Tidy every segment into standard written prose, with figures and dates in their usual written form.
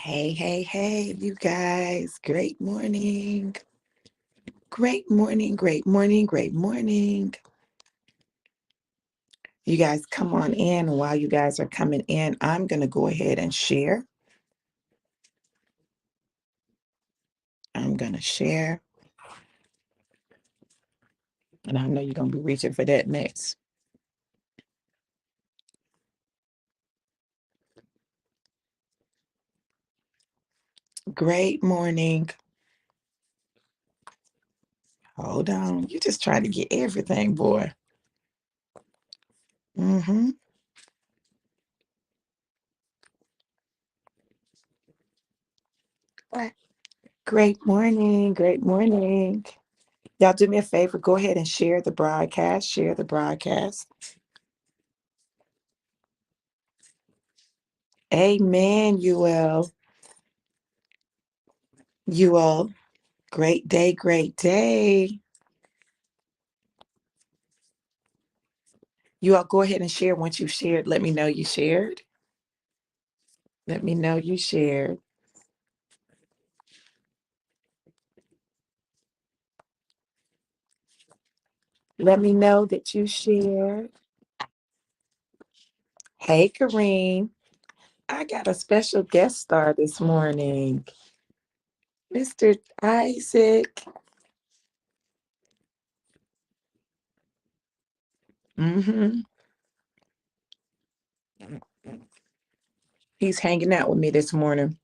Hey, hey, hey, you guys. Great morning. Great morning, great morning, great morning. You guys come on in. While you guys are coming in, I'm going to go ahead and share. I'm going to share. And I know you're going to be reaching for that next. Great morning. Hold on. You just trying to get everything, boy. Mm-hmm. Great morning. Great morning. Y'all do me a favor. Go ahead and share the broadcast. Share the broadcast. Amen, you all. Great day, great day. You all go ahead and share. Once you've shared, let me know you shared. Let me know you shared. Let me know that you shared. Hey, Kareem. I got a special guest star this morning, Mr. Isaac. hmm He's hanging out with me this morning.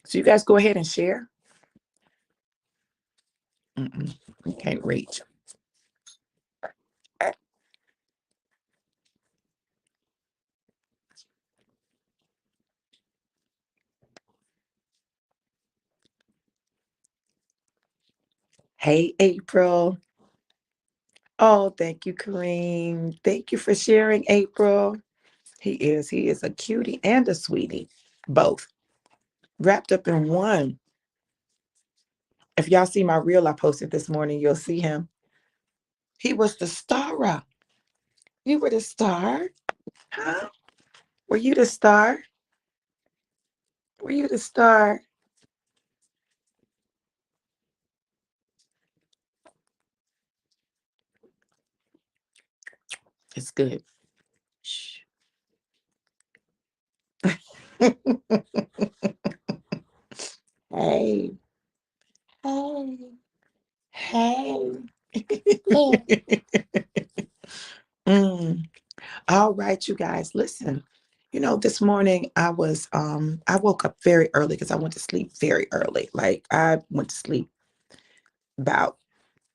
So you guys go ahead and share. You can't reach. Hey, April. Oh, thank you, Kareem. Thank you for sharing, April. He is a cutie and a sweetie, both wrapped up in one. If y'all see my reel I posted this morning, you'll see him. He was the star. You were the star, huh? Were you the star? Were you the star? It's good. Shh. Hey, hey, hey. Mm. All right, you guys, listen. This morning I woke up very early because I went to sleep very early. Like I went to sleep about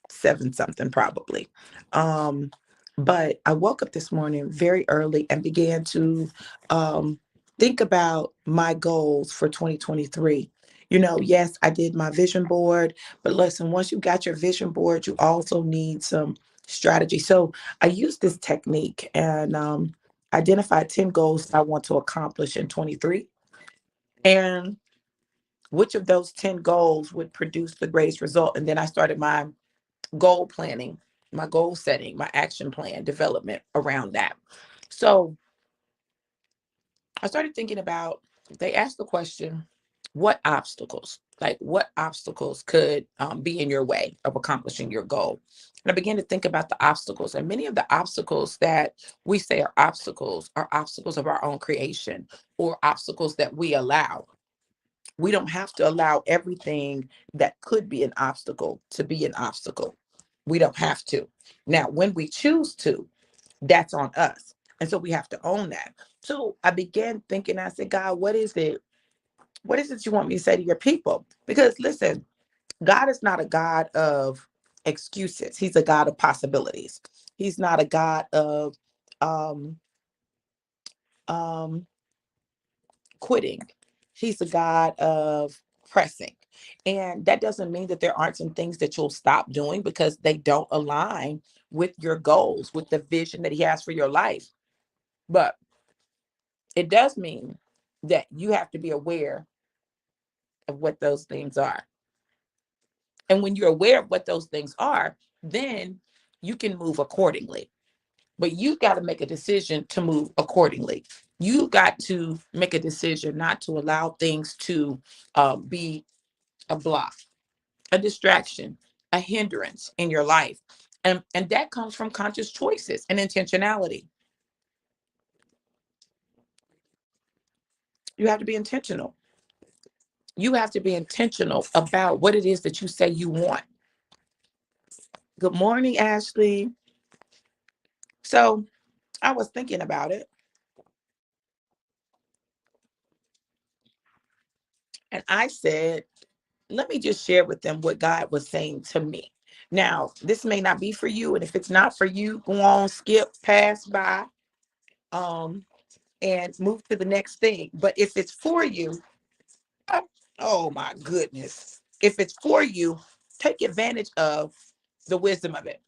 seven something probably. Um, but I woke up this morning very early and began to um think about my goals for 2023. Yes, I did my vision board, but listen, once you got your vision board, you also need some strategy. So I used this technique and identified 10 goals I want to accomplish in 23. And which of those 10 goals would produce the greatest result? And then I started my goal planning, my goal setting, my action plan development around that. So I started thinking about, they asked the question, what obstacles could be in your way of accomplishing your goal? And I began to think about the obstacles. And many of the obstacles that we say are obstacles of our own creation or obstacles that we allow. We don't have to allow everything that could be an obstacle to be an obstacle. We don't have to. Now, when we choose to, that's on us. And so we have to own that. So I began thinking, I said, God, what is it? What is it you want me to say to your people? Because listen, God is not a God of excuses. He's a God of possibilities. He's not a God of um um quitting. He's a God of pressing. And that doesn't mean that there aren't some things that you'll stop doing because they don't align with your goals, with the vision that he has for your life. But it does mean that you have to be aware of what those things are. And when you're aware of what those things are, then you can move accordingly. But you've got to make a decision to move accordingly. You got to make a decision not to allow things to be a block, a distraction, a hindrance in your life. And that comes from conscious choices and intentionality. You have to be intentional. You have to be intentional about what it is that you say you want. Good morning, Ashley. So I was thinking about it, and I said, let me just share with them what God was saying to me. Now, this may not be for you, and if it's not for you, go on, skip, pass by, um, and move to the next thing. But if it's for you, oh my goodness, if it's for you, take advantage of the wisdom of it.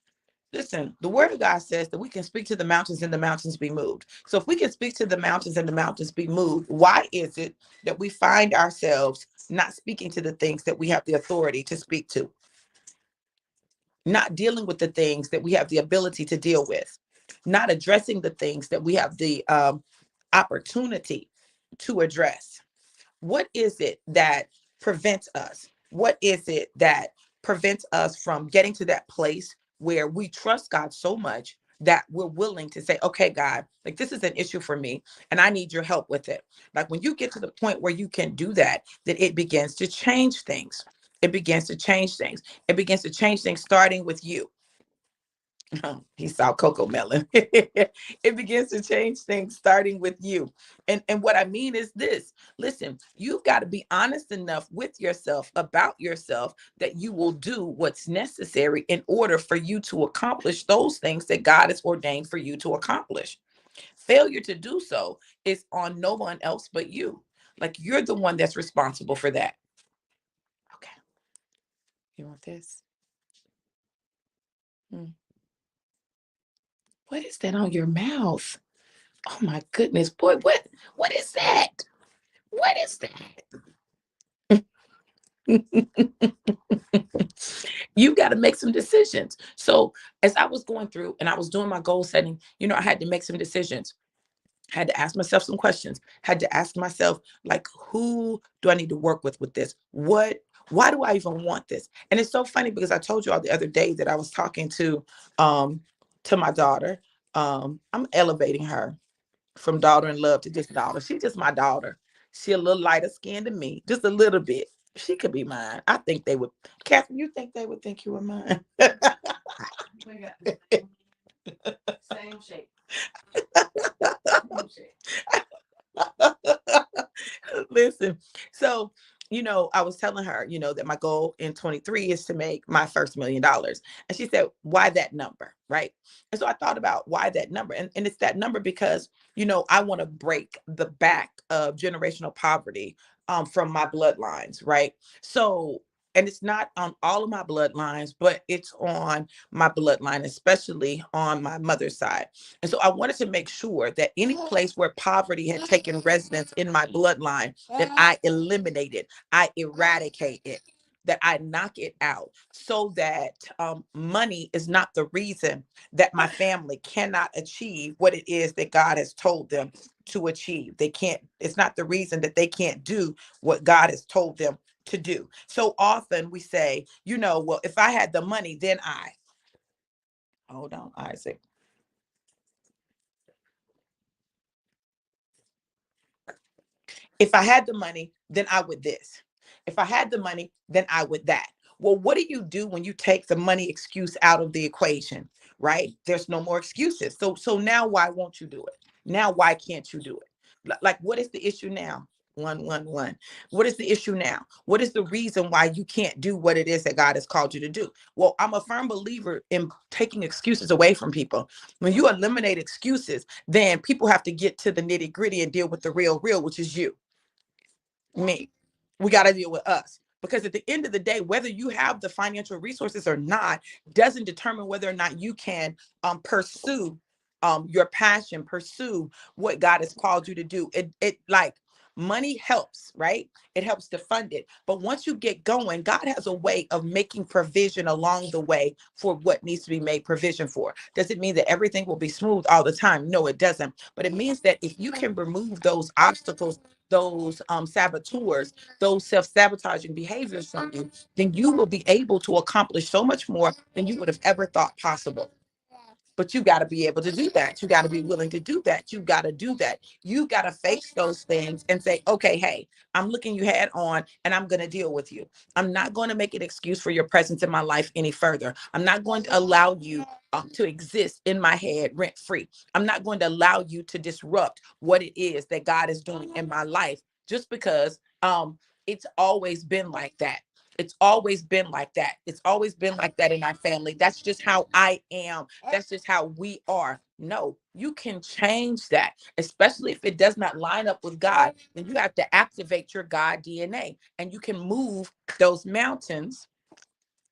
Listen, the word of God says that we can speak to the mountains and the mountains be moved. So if we can speak to the mountains and the mountains be moved, why is it that we find ourselves not speaking to the things that we have the authority to speak to, not dealing with the things that we have the ability to deal with, not addressing the things that we have the opportunity to address? What is it that prevents us? What is it that prevents us from getting to that place where we trust God so much that we're willing to say, okay, God, like this is an issue for me and I need your help with it. Like when you get to the point where you can do that, then it begins to change things. It begins to change things. It begins to change things starting with you. He saw Coco Melon. It begins to change things starting with you. And what I mean is this: listen, you've got to be honest enough with yourself about yourself that you will do what's necessary in order for you to accomplish those things that God has ordained for you to accomplish. Failure to do so is on no one else but you. Like you're the one that's responsible for that. Okay, you want this? Hmm. What is that on your mouth? Oh my goodness, boy, what is that? What is that? You got to make some decisions. So as I was going through and I was doing my goal setting, I had to make some decisions. Had to ask myself some questions. Had to ask myself, like, who do I need to work with this? Why do I even want this? And it's so funny because I told you all the other day that I was talking um to my daughter. I'm elevating her from daughter in love to just daughter. She's just my daughter. She a little lighter skinned than me, just a little bit. She could be mine. I think they would. Catherine, you think they would think you were mine? We got the same shape. Same shape. Listen, so I was telling her, that my goal in 23 is to make my first $1 million. And she said, why that number? Right. And so I thought about why that number. And it's that number because, I want to break the back of generational poverty from my bloodlines. Right. So, and it's not on all of my bloodlines, but it's on my bloodline, especially on my mother's side. And so I wanted to make sure that any place where poverty had taken residence in my bloodline, that I eliminate it, I eradicate it, that I knock it out so that money is not the reason that my family cannot achieve what it is that God has told them to achieve. They can't, it's not the reason that they can't do what God has told them to do. So often we say, well, if I had the money, then hold on, Isaac. If I had the money, then I would this. If I had the money, then I would that. Well, what do you do when you take the money excuse out of the equation, right? There's no more excuses. So now why won't you do it? Now why can't you do it? Like what is the issue now? One. What is the issue now? What is the reason why you can't do what it is that God has called you to do? Well, I'm a firm believer in taking excuses away from people. When you eliminate excuses, then people have to get to the nitty gritty and deal with the real, which is you, me. We got to deal with us. Because at the end of the day, whether you have the financial resources or not doesn't determine whether or not you can pursue your passion, pursue what God has called you to do. It like Money helps, right? It helps to fund it. But once you get going, God has a way of making provision along the way for what needs to be made provision for. Does it mean that everything will be smooth all the time? No, it doesn't. But it means that if you can remove those obstacles, those saboteurs, those self-sabotaging behaviors from you, then you will be able to accomplish so much more than you would have ever thought possible. But you got to be able to do that. You got to be willing to do that. You got to do that. You got to face those things and say, okay, hey, I'm looking you head on and I'm going to deal with you. I'm not going to make an excuse for your presence in my life any further. I'm not going to allow you to exist in my head rent free. I'm not going to allow you to disrupt what it is that God is doing in my life just because it's always been like that. It's always been like that. It's always been like that in our family. That's just how I am. That's just how we are. No, you can change that, especially if it does not line up with God. Then you have to activate your God DNA and you can move those mountains.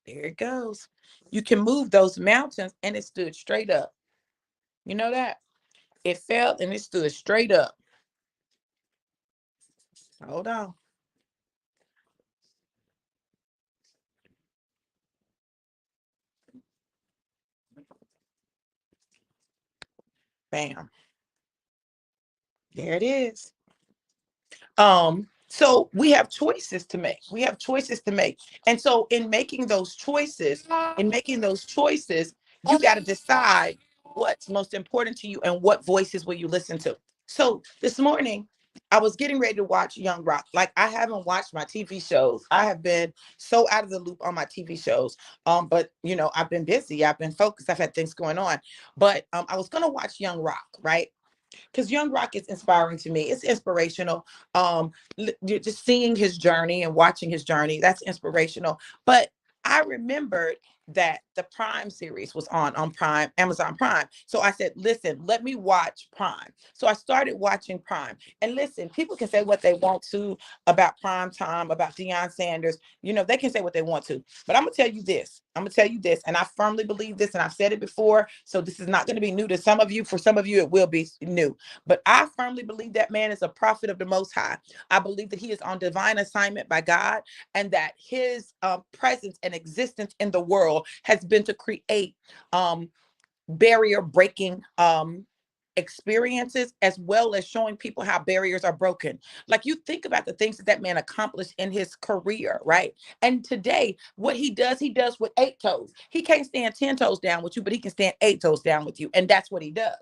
There it goes. You can move those mountains and it stood straight up. You know that? It fell and it stood straight up. Hold on. Bam. There it is. So we have choices to make. We have choices to make. And so in making those choices, you got to decide what's most important to you and what voices will you listen to. So this morning I was getting ready to watch Young Rock. Like, I haven't watched my TV shows. I have been so out of the loop on my TV shows. But I've been busy. I've been focused. I've had things going on. But I was gonna watch Young Rock, right? Because Young Rock is inspiring to me. It's inspirational. Just seeing his journey and watching his journey, that's inspirational. But I remembered that the Prime series was on Prime, Amazon Prime. So I said, listen, let me watch Prime. So I started watching Prime. And listen, people can say what they want to about Prime Time, about Deion Sanders. They can say what they want to. But I'm going to tell you this. I'm going to tell you this. And I firmly believe this. And I've said it before. So this is not going to be new to some of you. For some of you, it will be new. But I firmly believe that man is a prophet of the Most High. I believe that he is on divine assignment by God and that his presence and existence in the world has been to create barrier breaking experiences, as well as showing people how barriers are broken. Like, you think about the things that man accomplished in his career, right? And today what he does with 8 toes. He can't stand 10 toes down with you, but he can stand 8 toes down with you, and that's what he does.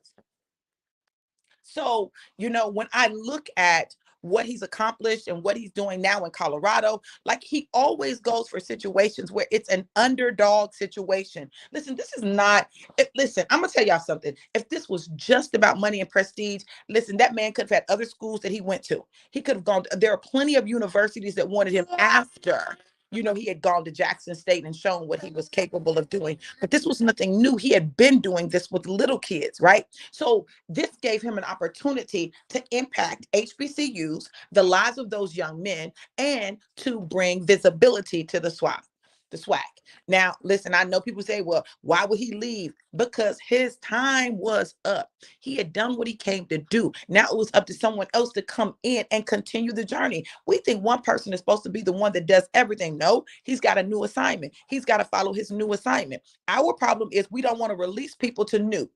So, when I look at what he's accomplished and what he's doing now in Colorado, like, he always goes for situations where it's an underdog situation. Listen, this is not, listen, I'm going to tell y'all something. If this was just about money and prestige, listen, that man could have had other schools that he went to. He could have gone, there are plenty of universities that wanted him after. He had gone to Jackson State and shown what he was capable of doing. But this was nothing new. He had been doing this with little kids, right? So this gave him an opportunity to impact HBCUs, the lives of those young men, and to bring visibility to the SWAC. The SWAC. Now, listen, I know people say, well, why would he leave? Because his time was up. He had done what he came to do. Now it was up to someone else to come in and continue the journey. We think one person is supposed to be the one that does everything. No, he's got a new assignment. He's got to follow his new assignment. Our problem is we don't want to release people to new.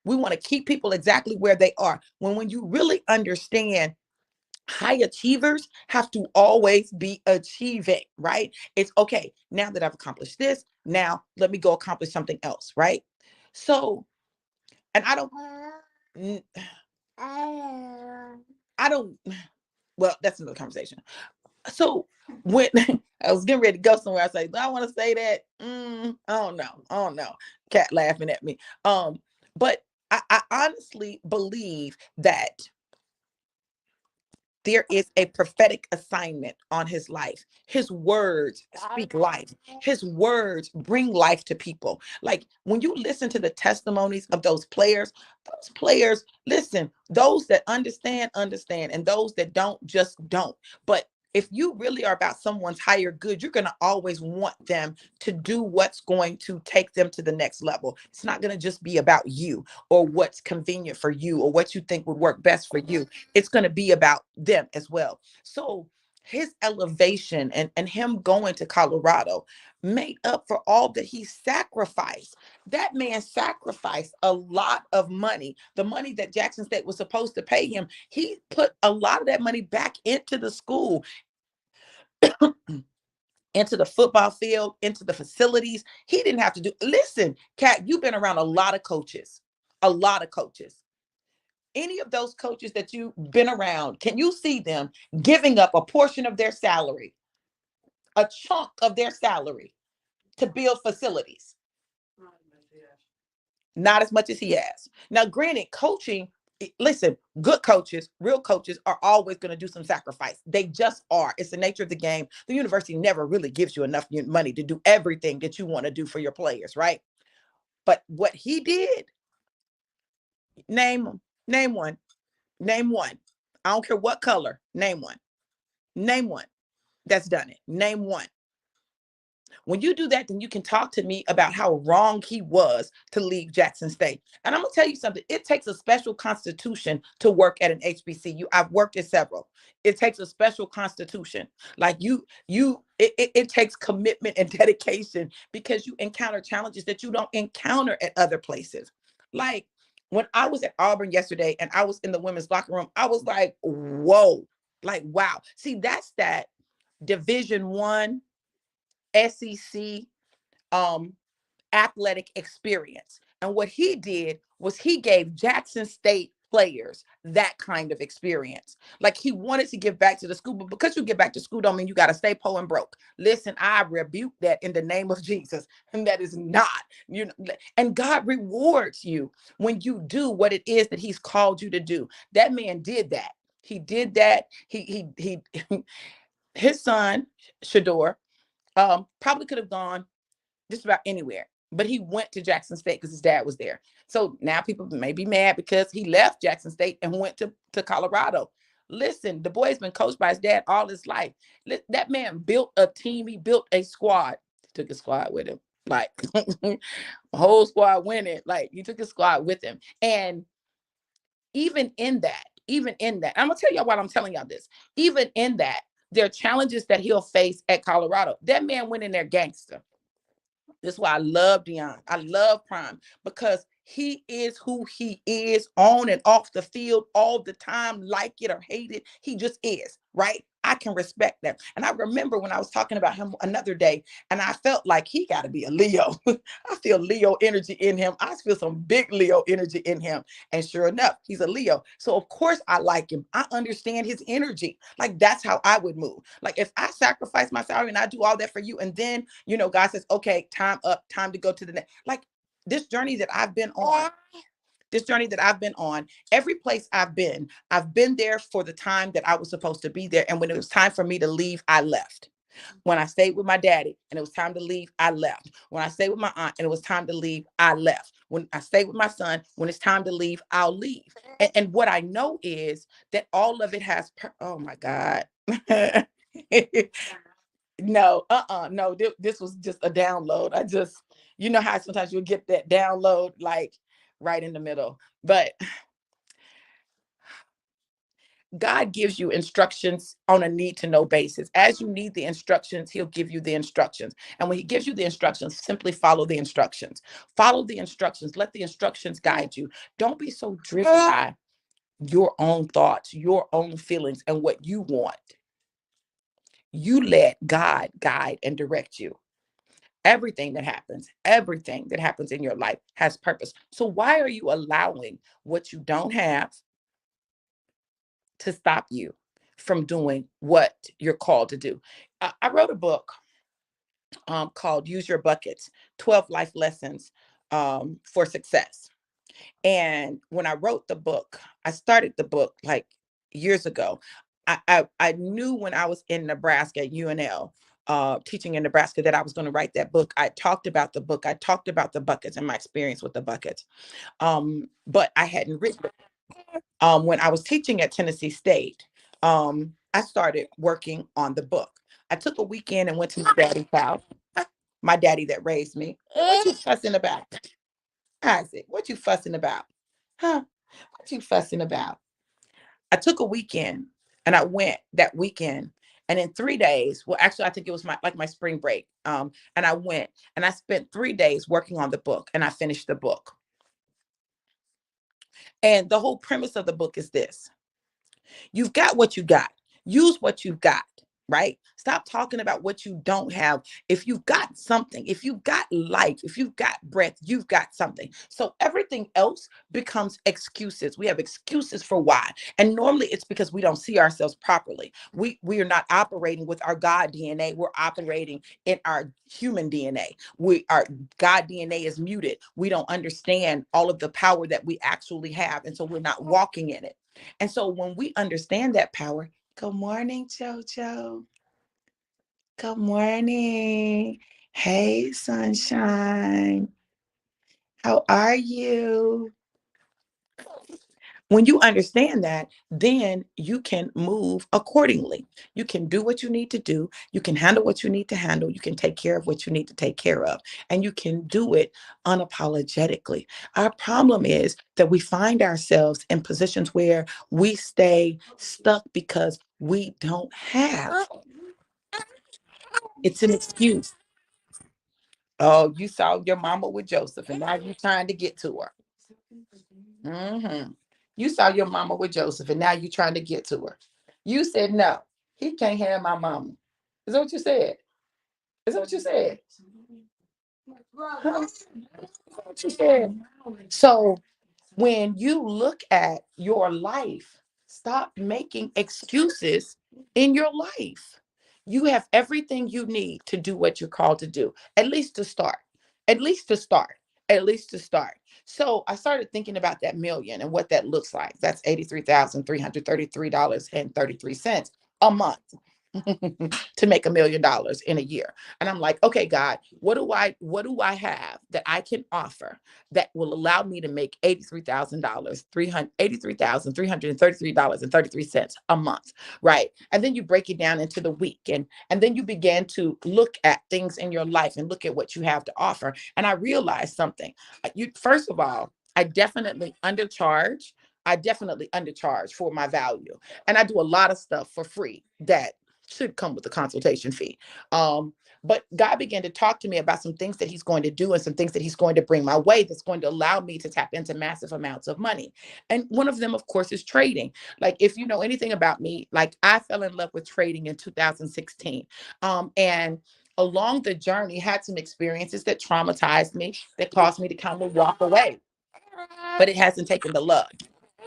We want to keep people exactly where they are. When you really understand, high achievers have to always be achieving, right? It's okay. Now that I've accomplished this, now let me go accomplish something else, right? So, and I don't, well, that's another conversation. So when I was getting ready to go somewhere, I was like, do I want to say that? I don't know. I don't know. Cat laughing at me. But I honestly believe that there is a prophetic assignment on his life. His words speak life. His words bring life to people. Like, when you listen to the testimonies of those players, listen, those that understand, understand, and those that don't, just don't. But if you really are about someone's higher good, you're going to always want them to do what's going to take them to the next level. It's not going to just be about you or what's convenient for you or what you think would work best for you. It's going to be about them as well. So his elevation and him going to Colorado made up for all that he sacrificed. That man sacrificed a lot of money. The money that Jackson State was supposed to pay him, he put a lot of that money back into the school, into the football field, into the facilities. He didn't have to do. Listen, Kat, you've been around a lot of coaches, a lot of coaches. Any of those coaches that you've been around, can you see them giving up a portion of their salary, a chunk of their salary to build facilities? Not as much as he has. Now, granted, coaching, listen, good coaches, real coaches are always going to do some sacrifice. They just are. It's the nature of the game. The university never really gives you enough money to do everything that you want to do for your players, right? But what he did, name name one, name one. I don't care what color, name one. Name one that's done it. Name one. When you do that, then you can talk to me about how wrong he was to leave Jackson State. And I'm going to tell you something. It takes a special constitution to work at an HBCU. I've worked at several. It takes a special constitution. Like it takes commitment and dedication because you encounter challenges that you don't encounter at other places. Like when I was at Auburn yesterday and I was in the women's locker room, I was like, whoa, like, wow. See, that's that Division 1 SEC um athletic experience. And what he did was he gave Jackson State players that kind of experience. Like he wanted to give back to the school, but because you give back to school don't mean you got to stay poor and broke. Listen, I rebuke that in the name of Jesus. And that is not, you know, and God rewards you when you do what it is that he's called you to do. That man did that. He did that. He his son, Shador, probably could have gone just about anywhere. But he went to Jackson State because his dad was there. So now people may be mad because he left Jackson State and went to Colorado. Listen, the boy's been coached by his dad all his life. That man built a team. He built a squad. He took his squad with him. Like a whole squad winning. Like he took his squad with him. And even in that, I'm gonna tell y'all why I'm telling y'all this. Even in that, there are challenges that he'll face at Colorado. That man went in there gangster. This is why I love Dion. I love Prime because he is who he is on and off the field all the time, like it or hate it. He just is, right? I can respect that. And I remember when I was talking about him another day, and I felt like he got to be a Leo. I feel Leo energy in him. I feel some big Leo energy in him. And sure enough, he's a Leo. So of course I like him. I understand his energy. Like that's how I would move. Like if I sacrifice my salary and I do all that for you, and then, you know, God says, okay, time up, time to go to the next. Like this journey that I've been on, every place I've been there for the time that I was supposed to be there. And when it was time for me to leave, I left. When I stayed with my daddy and it was time to leave, I left. When I stayed with my aunt and it was time to leave, I left. When I stayed with my son, when it's time to leave, I'll leave. And what I know is that all of it has, oh my God. No, no, this was just a download. I just, you know how sometimes you'll get that download like right in the middle. But God gives you instructions on a need to know basis. As you need the instructions, he'll give you the instructions. And when he gives you the instructions, simply follow the instructions. Follow the instructions. Let the instructions guide you. Don't be so driven by your own thoughts, your own feelings, and what you want. You let God guide and direct you. Everything that happens in your life has purpose. So why are you allowing what you don't have to stop you from doing what you're called to do? I wrote a book called Use Your Buckets, 12 Life Lessons for Success. And when I wrote the book, I started the book like years ago. I knew when I was in Nebraska at UNL, teaching in Nebraska, that I was going to write that book. I talked about the book. I talked about the buckets and my experience with the buckets. But I hadn't written it. When I was teaching at Tennessee State, I started working on the book. I took a weekend and went to my daddy's house. My daddy that raised me. What you fussing about? Isaac, what you fussing about? Huh? What you fussing about? I took a weekend and I went that weekend. And in 3 days, well, actually, I think it was my spring break. And I went and I spent 3 days working on the book and I finished the book. And the whole premise of the book is this: you've got what you got. Use what you've got, right? Stop talking about what you don't have. If you've got something, if you've got life, if you've got breath, you've got something. So everything else becomes excuses. We have excuses for why. And normally it's because we don't see ourselves properly. We are not operating with our God DNA. We're operating in our human DNA. Our God DNA is muted. We don't understand all of the power that we actually have. And so we're not walking in it. And so when we understand that power, good morning, JoJo. Good morning. Hey, sunshine. How are you? When you understand that, then you can move accordingly. You can do what you need to do. You can handle what you need to handle. You can take care of what you need to take care of. And you can do it unapologetically. Our problem is that we find ourselves in positions where we stay stuck because we don't have. It's an excuse. Oh, you saw your mama with Joseph, and now you're trying to get to her. Hmm. You saw your mama with Joseph, and now you're trying to get to her. You said no, he can't have my mama. Is that what you said? Is that what you said? Huh? Is that what you said? So when you look at your life, stop making excuses in your life. You have everything you need to do what you're called to do, at least to start, at least to start, at least to start. So I started thinking about that million and what that looks like. That's $83,333.33 a month. To make $1 million in a year. And I'm like, okay, God, what do I have that I can offer that will allow me to make $83,000, $83,333.33 a month, right? And then you break it down into the week, and then you begin to look at things in your life and look at what you have to offer. And I realized something. You first of all, I definitely undercharge. I definitely undercharge for my value. And I do a lot of stuff for free that should come with a consultation fee. Um, but God began to talk to me about some things that He's going to do and some things that He's going to bring my way that's going to allow me to tap into massive amounts of money. And one of them, of course, is trading. Like, if you know anything about me, like, I fell in love with trading in 2016. And along the journey, had some experiences that traumatized me, that caused me to kind of walk away, but it hasn't taken the love.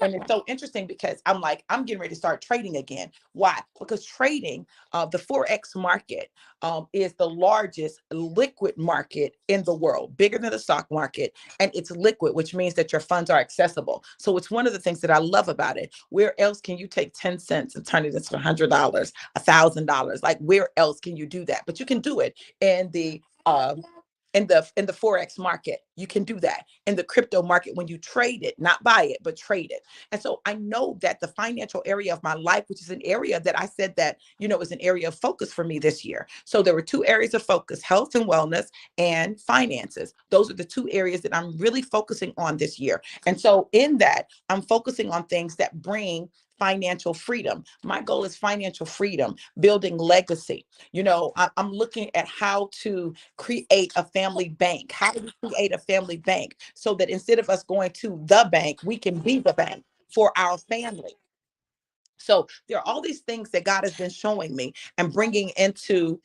And it's so interesting because I'm like, I'm getting ready to start trading again. Why? Because trading, the Forex market, is the largest liquid market in the world, bigger than the stock market. And it's liquid, which means that your funds are accessible. So it's one of the things that I love about it. Where else can you take 10 cents and turn it into $100, $1,000? Like, where else can you do that? But you can do it in the forex market. You can do that in the crypto market when you trade it, not buy it, but trade it. And so I know that the financial area of my life, which is an area that I said that, is an area of focus for me this year. So there were two areas of focus: health and wellness, and finances. Those are the two areas that I'm really focusing on this year. And so in that, I'm focusing on things that bring financial freedom. My goal is financial freedom, building legacy. I'm looking at how to create a family bank. How do we create a family bank so that instead of us going to the bank, we can be the bank for our family? So there are all these things that God has been showing me and bringing into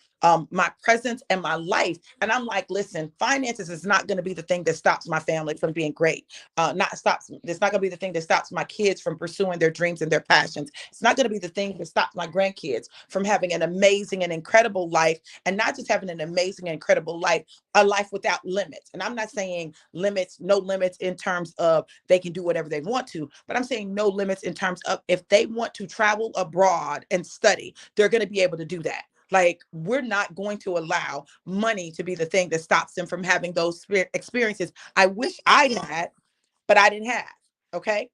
my presence and my life. And I'm like, listen, finances is not going to be the thing that stops my family from being great. It's not going to be the thing that stops my kids from pursuing their dreams and their passions. It's not going to be the thing that stops my grandkids from having an amazing and incredible life, and not just having an amazing and incredible life, a life without limits. And I'm not saying limits, no limits in terms of they can do whatever they want to, but I'm saying no limits in terms of if they want to travel abroad and study, they're going to be able to do that. Like, we're not going to allow money to be the thing that stops them from having those experiences I wish I had, but I didn't have. Okay.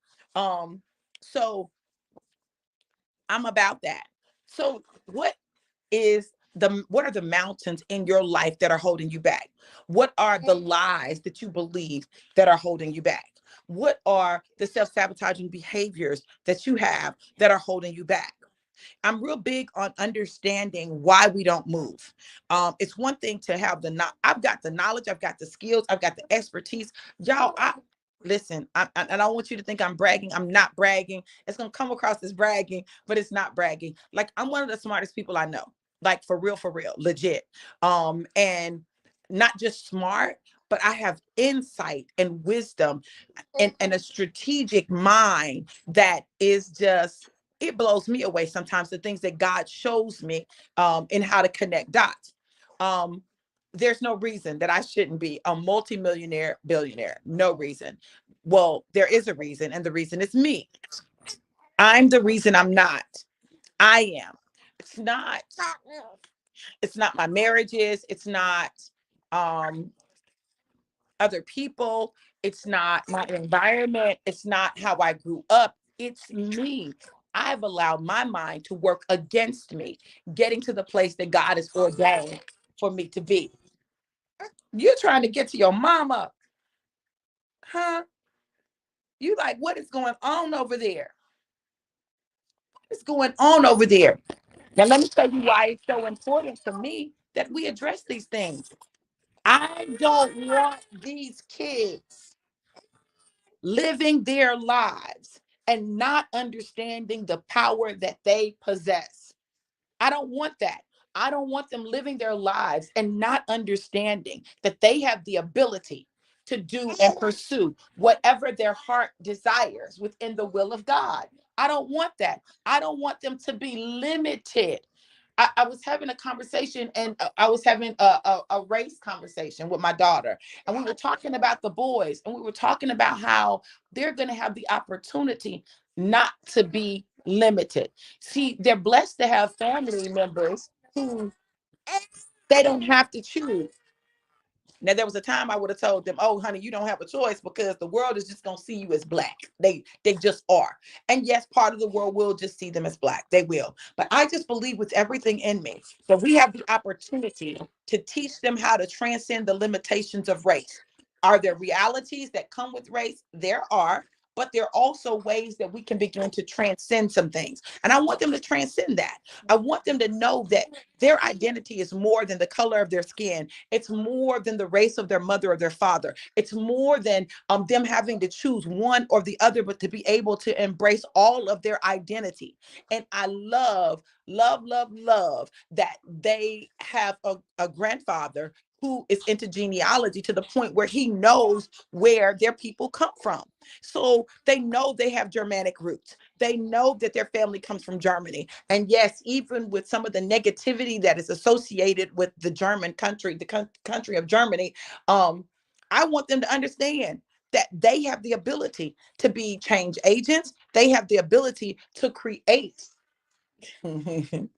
So I'm about that. So what are the mountains in your life that are holding you back? What are the lies that you believe that are holding you back? What are the self-sabotaging behaviors that you have that are holding you back? I'm real big on understanding why we don't move. It's one thing to have I've got the knowledge, I've got the skills, I've got the expertise. Y'all, listen, I don't want you to think I'm bragging. I'm not bragging. It's gonna come across as bragging, but it's not bragging. Like, I'm one of the smartest people I know. Like, for real, legit. And not just smart, but I have insight and wisdom and a strategic mind that is just, it blows me away sometimes, the things that God shows me in how to connect dots. Um, there's no reason that I shouldn't be a multimillionaire billionaire. No reason. Well, there is a reason, and the reason is me. I'm the reason I'm not. I am. It's not, it's not my marriages, it's not um other people, it's not my environment, it's not how I grew up, it's me. I've allowed my mind to work against me getting to the place that God has ordained for me to be. You're trying to get to your mama, huh? You like, what is going on over there? What's going on over there? Now, let me tell you why it's so important for me that we address these things. I don't want these kids living their lives and not understanding the power that they possess. I don't want that. I don't want them living their lives and not understanding that they have the ability to do and pursue whatever their heart desires within the will of God. I don't want that. I don't want them to be limited. I was having a conversation, and I was having a race conversation with my daughter. And we were talking about the boys, and we were talking about how they're going to have the opportunity not to be limited. See, they're blessed to have family members who they don't have to choose. Now, there was a time I would have told them, "Oh, honey, you don't have a choice because the world is just gonna see you as black. They just are." And yes, part of the world will just see them as black. They will. But I just believe with everything in me that we have the opportunity to teach them how to transcend the limitations of race. Are there realities that come with race? There are. But there are also ways that we can begin to transcend some things. And I want them to transcend that. I want them to know that their identity is more than the color of their skin. It's more than the race of their mother or their father. It's more than them having to choose one or the other, but to be able to embrace all of their identity. And I love that they have a grandfather who is into genealogy to the point where he knows where their people come from. So they know they have Germanic roots. They know that their family comes from Germany. And yes, even with some of the negativity that is associated with the German country, the country of Germany, I want them to understand that they have the ability to be change agents. They have the ability to create an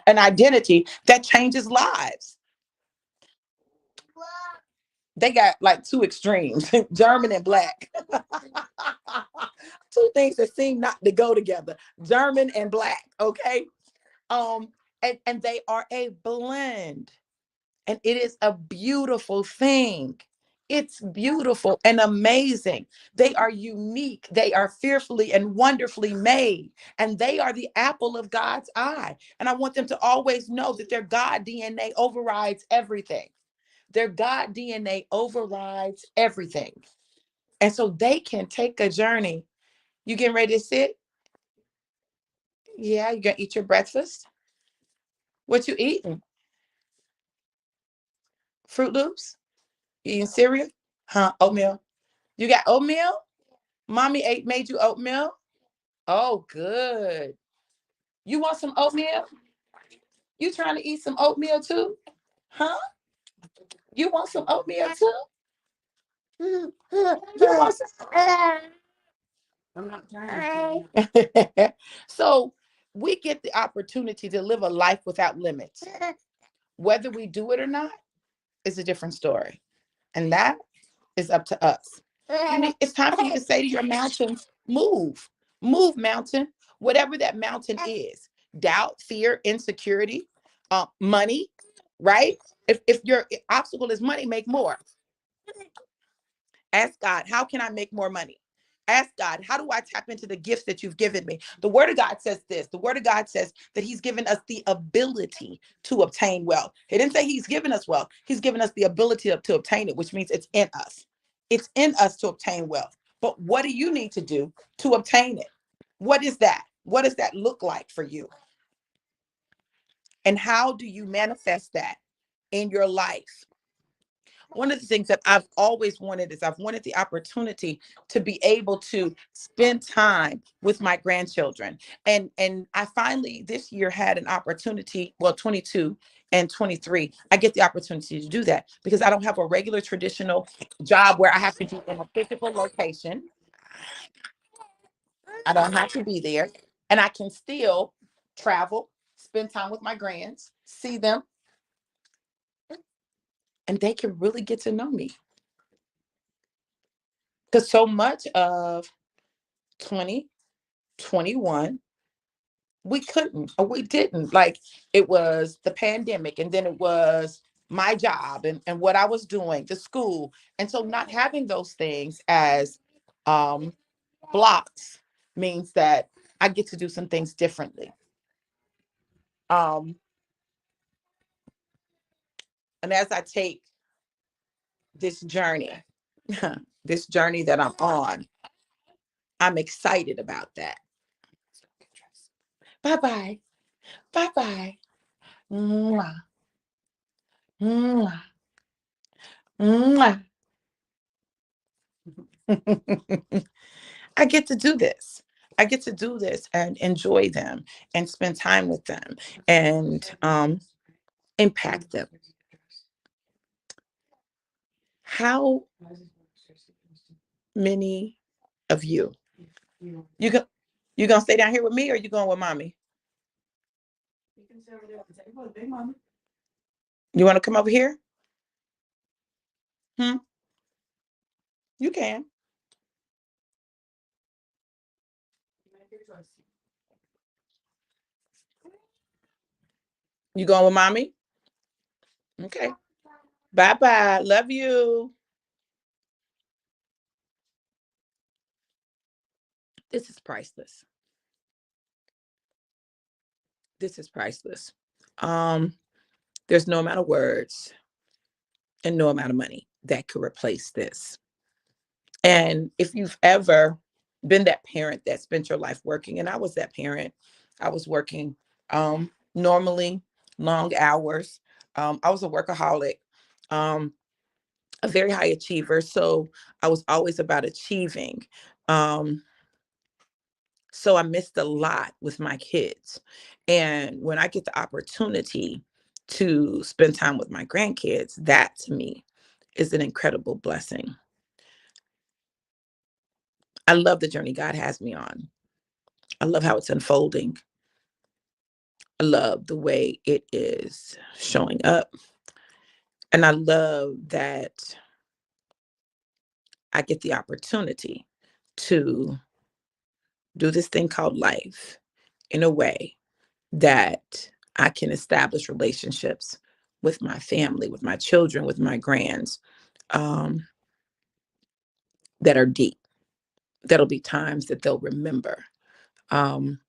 identity that changes lives. They got like two extremes, German and black. Two things that seem not to go together, German and black. Okay. And they are a blend, and it is a beautiful thing. It's beautiful and amazing. They are unique. They are fearfully and wonderfully made, and they are the apple of God's eye. And I want them to always know that their God DNA overrides everything. Their God DNA overrides everything. And so they can take a journey. You getting ready to sit? Yeah, you gonna eat your breakfast? What you eating? Fruit Loops? You eating cereal? Huh? Oatmeal? You got oatmeal? Mommy made you oatmeal? Oh, good. You want some oatmeal? You trying to eat some oatmeal too? Huh? You want some oatmeal too? You want some? I'm not trying to. So we get the opportunity to live a life without limits. Whether we do it or not is a different story. And that is up to us. It's time for you to say to your mountains, move, move, mountain. whatever that mountain is, doubt, fear, insecurity, money, right? If your obstacle is money, make more. Ask God, how can I make more money? Ask God, how do I tap into the gifts that you've given me? The word of God says this. The word of God says that he's given us the ability to obtain wealth. He didn't say he's given us wealth. He's given us the ability to obtain it, which means it's in us. It's in us to obtain wealth. But what do you need to do to obtain it? What is that? What does that look like for you? And how do you manifest that in your life? One of the things that I've always wanted is I've wanted the opportunity to be able to spend time with my grandchildren. And I finally this year had an opportunity, well, 22 and 23, I get the opportunity to do that because I don't have a regular traditional job where I have to be in a physical location. I don't have to be there. And I can still travel, spend time with my grands, see them, and they can really get to know me. Because so much of 2021, we couldn't or we didn't. Like it was the pandemic, and then it was my job and what I was doing, the school. And so not having those things as um, blocks means that I get to do some things differently. Um, and as I take this journey, this journey that I'm on, I'm excited about that. Bye bye. Bye bye. Mwah, mwah, mwah. I get to do this. I get to do this and enjoy them and spend time with them and impact them. How many of you go you gonna stay down here with me or you going with mommy? You want to come over here? Hmm? You can. You going with mommy? Okay. Bye bye. Love you. This is priceless. This is priceless. Um, there's no amount of words and no amount of money that could replace this. And if you've ever been that parent that spent your life working, and I was that parent, I was working normally long hours. I was a workaholic, um, a very high achiever. So I was always about achieving. Um, so I missed a lot with my kids. And when I get the opportunity to spend time with my grandkids, that to me is an incredible blessing. I love the journey God has me on. I love how it's unfolding. I love the way it is showing up. And I love that I get the opportunity to do this thing called life in a way that I can establish relationships with my family, with my children, with my grands, um, that are deep. That'll be times that they'll remember. Um,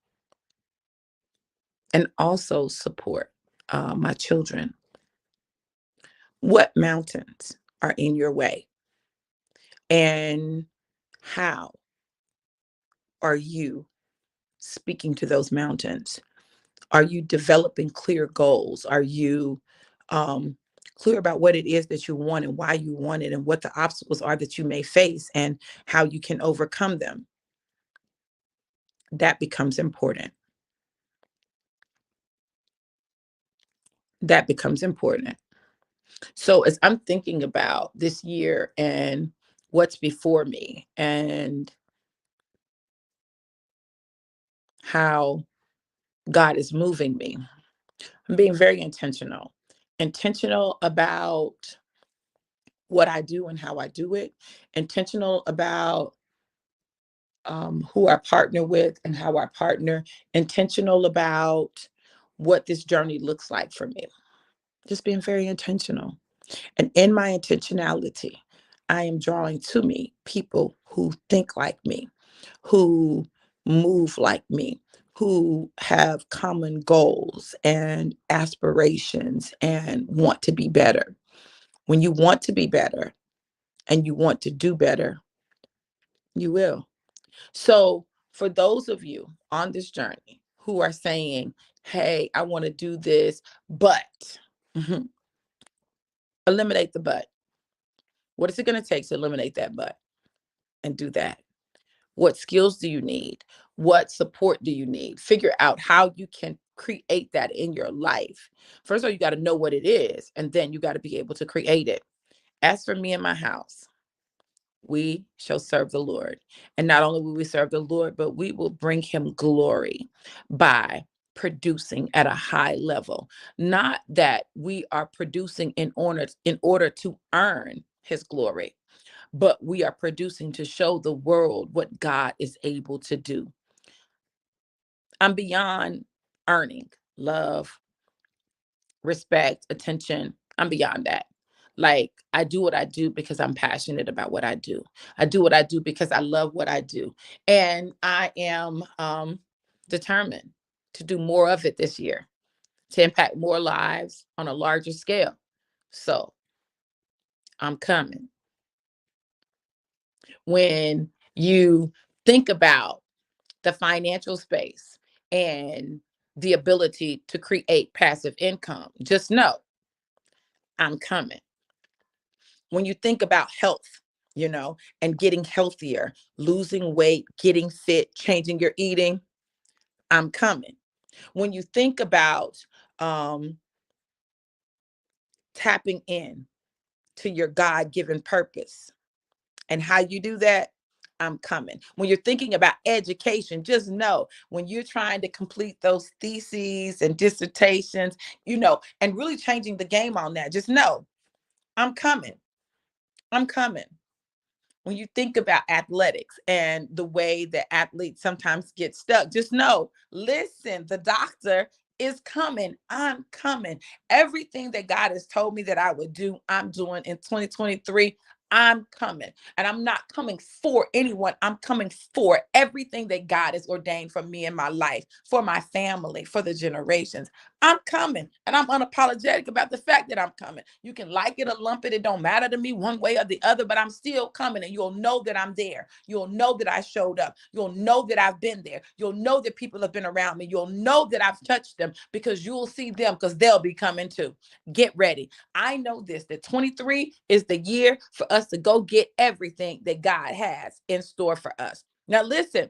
and also support my children. What mountains are in your way? And how are you speaking to those mountains? Are you developing clear goals? Are you um, clear about what it is that you want and why you want it and what the obstacles are that you may face and how you can overcome them? That becomes important. That becomes important. So as I'm thinking about this year and what's before me and how God is moving me, I'm being very intentional. Intentional about what I do and how I do it. Intentional about who I partner with and how I partner, intentional about what this journey looks like for me. Just being very intentional. And in my intentionality, I am drawing to me people who think like me, who move like me, who have common goals and aspirations and want to be better. When you want to be better and you want to do better, you will. So, for those of you on this journey who are saying, hey, I want to do this, but mhm, eliminate the but. What is it going to take to eliminate that but and do that? What skills do you need? What support do you need? Figure out how you can create that in your life. First of all, you got to know what it is, and then you got to be able to create it. As for me and my house, we shall serve the Lord. And not only will we serve the Lord, but we will bring him glory by producing at a high level. Not that we are producing in order to earn his glory, but we are producing to show the world what God is able to do. I'm beyond earning love, respect, attention. I'm beyond that. Like, I do what I do because I'm passionate about what I do. I do what I do because I love what I do. And I am determined to do more of it this year, to impact more lives on a larger scale. So I'm coming. When you think about the financial space and the ability to create passive income, just know I'm coming. When you think about health, and getting healthier, losing weight, getting fit, changing your eating, I'm coming. When you think about um, tapping in to your God given purpose and how you do that, I'm coming. When you're thinking about education, just know when you're trying to complete those theses and dissertations, and really changing the game on that, just know I'm coming. I'm coming. When you think about athletics and the way that athletes sometimes get stuck, just know, listen, the doctor is coming. I'm coming. Everything that God has told me that I would do, I'm doing in 2023. I'm coming. And I'm not coming for anyone. I'm coming for everything that God has ordained for me in my life, for my family, for the generations. I'm coming. And I'm unapologetic about the fact that I'm coming. You can like it or lump it. It don't matter to me one way or the other, but I'm still coming. And you'll know that I'm there. You'll know that I showed up. You'll know that I've been there. You'll know that people have been around me. You'll know that I've touched them because you'll see them because they'll be coming too. Get ready. I know this, that 23 is the year for us to go get everything that God has in store for us. Now, listen,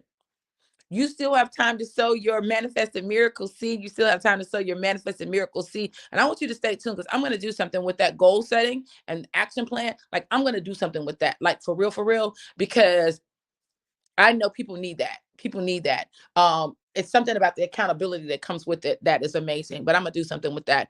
you still have time to sow your manifested miracle seed. You still have time to sow your manifested miracle seed. And I want you to stay tuned because I'm going to do something with that goal setting and action plan. Like, I'm going to do something with that, like for real, because I know people need that. People need that. It's something about the accountability that comes with it that is amazing. But I'm gonna do something with that,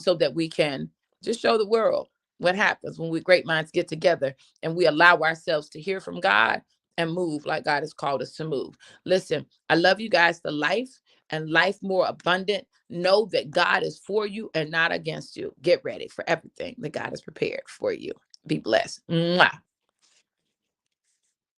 so that we can just show the world what happens when we great minds get together and we allow ourselves to hear from God and move like God has called us to move. Listen, I love you guys to life and life more abundant. Know that God is for you and not against you. Get ready for everything that God has prepared for you. Be blessed. Mwah.